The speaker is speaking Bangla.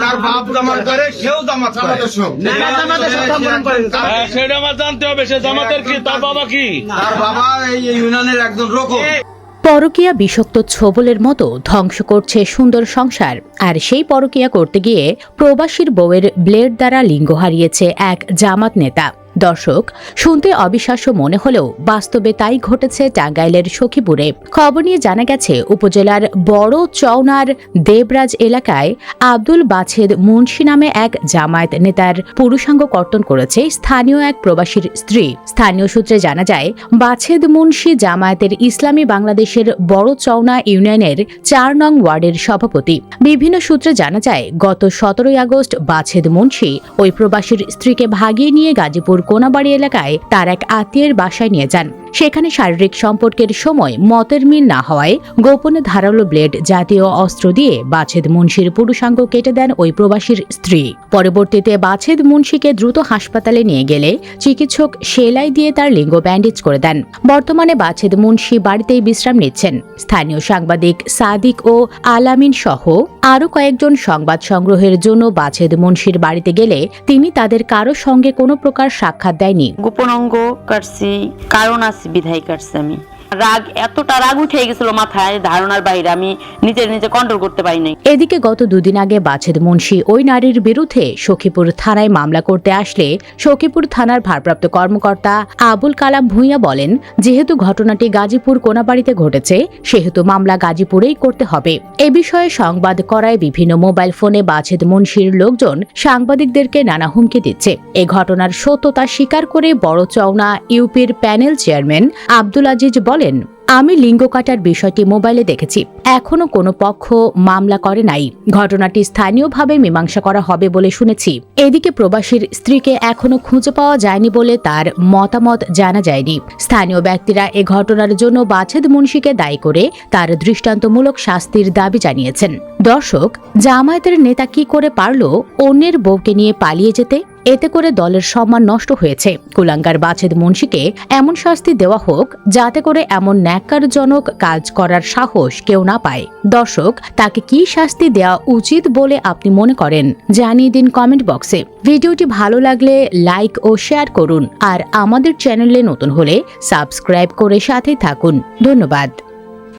তার বাপ জামাত করে, সেও জামাত করে। সেটা আমার জানতে হবে, সে জামাতের কি, তার বাবা কি? তার বাবা এই ইউনিয়নের একজন রকম। পরকীয়া বিষাক্ত ছোবলের মতো ধ্বংস করছে সুন্দর সংসার। আর সেই পরকীয়া করতে গিয়ে প্রবাসীর বউয়ের ব্লেড দ্বারা লিঙ্গ হারিয়েছে এক জামাত নেতা। দর্শক, শুনতে অবিশ্বাস্য মনে হলেও বাস্তবে তাই ঘটেছে টাঙ্গাইলের সখীপুরে। খবর নিয়ে জানা গেছে, উপজেলার বড় চওনার দেবরাজ এলাকায় আব্দুল বাছেদ মুন্সি নামে এক জামায়াত নেতার পুরুষাঙ্গ কর্তন করেছে স্থানীয় এক প্রবাসীর স্ত্রী। স্থানীয় সূত্রে জানা যায়, বাছেদ মুন্সি জামায়াতের ইসলামী বাংলাদেশের বড় চওনা ইউনিয়নের ৪ নং ওয়ার্ডের সভাপতি। বিভিন্ন সূত্রে জানা যায়, গত ১৭ আগস্ট বাছেদ মুন্সি ওই প্রবাসীর স্ত্রীকে ভাগিয়ে নিয়ে গাজীপুর কোনাবাড়ি এলাকায় তার এক আত্মীয়ের বাসায় নিয়ে যান। সেখানে শারীরিক সম্পর্কের সময় মতের মিল না হওয়ায় গোপনে ধারালো ব্লেড জাতীয় অস্ত্র দিয়ে বাছেদ মুন্সির পুরুষাঙ্গ কেটে দেন ওই প্রবাসীর স্ত্রী। পরবর্তীতে বাছেদ মুন্সিকে দ্রুত হাসপাতালে নিয়ে গেলে চিকিৎসক সেলাই দিয়ে তার লিঙ্গ ব্যান্ডেজ করে দেন। বর্তমানে বাছেদ মুন্সি বাড়িতেই বিশ্রাম নিচ্ছেন। স্থানীয় সাংবাদিক সাদিক ও আলামিন সহ আরও কয়েকজন সংবাদ সংগ্রহের জন্য বাছেদ মুন্সির বাড়িতে গেলে তিনি তাদের কারো সঙ্গে কোনো প্রকার সাক্ষাৎ দেয়নি। গোপন অঙ্গ কাটছি, কারণ আছে বিধায় কাটছি। আমি এতটা রাগ উঠে গেছিল মাথায়, ধারণার বাইরে, আমি নিজে কন্ট্রোল করতে পারি নাই। এদিকে গত দুদিন আগে বাছেদ মুন্সি ওই নারীর বিরুদ্ধে সখীপুর থানায় মামলা করতে আসলে সখীপুর থানার ভারপ্রাপ্ত কর্মকর্তা আবুল কালাম ভূঁইয়া বলেন, যেহেতু ঘটনাটি গাজীপুর কোনাবাড়িতে ঘটেছে, সেহেতু মামলা গাজীপুরেই করতে হবে। এ বিষয়ে সংবাদ করায় বিভিন্ন মোবাইল ফোনে বাছেদ মুন্সির লোকজন সাংবাদিকদেরকে নানা হুমকি দিচ্ছে। এ ঘটনার সত্যতা স্বীকার করে বড় চওনা ইউপির প্যানেল চেয়ারম্যান আব্দুল আজিজ বলেন, আমি লিঙ্গ কাটার বিষয়টি মোবাইলে দেখেছি, এখনো কোনো পক্ষ মামলা করে নাই। ঘটনাটি স্থানীয়ভাবে মীমাংসা করা হবে বলে শুনেছি। এদিকে প্রবাসীর স্ত্রীকে এখনো খুঁজে পাওয়া যায়নি বলে তার মতামত জানা যায়নি। স্থানীয় ব্যক্তিরা এ ঘটনার জন্য বাছেদ মুন্সিকে দায়ী করে তার দৃষ্টান্তমূলক শাস্তির দাবি জানিয়েছেন। দর্শক, জামায়াতের নেতা কি করে পারল অন্যের বউকে নিয়ে পালিয়ে যেতে? এতে করে দলের সম্মান নষ্ট হয়েছে। কুলাঙ্গার বাছেদ মুন্সিকে এমন শাস্তি দেওয়া হোক যাতে করে এমন ন্যাক্কারজনক কাজ করার সাহস কেউ না পায়। দর্শক, তাকে কি শাস্তি দেওয়া উচিত বলে আপনি মনে করেন জানিয়ে দিন কমেন্ট বক্সে। ভিডিওটি ভালো লাগলে লাইক ও শেয়ার করুন, আর আমাদের চ্যানেলে নতুন হলে সাবস্ক্রাইব করে সাথে থাকুন। ধন্যবাদ।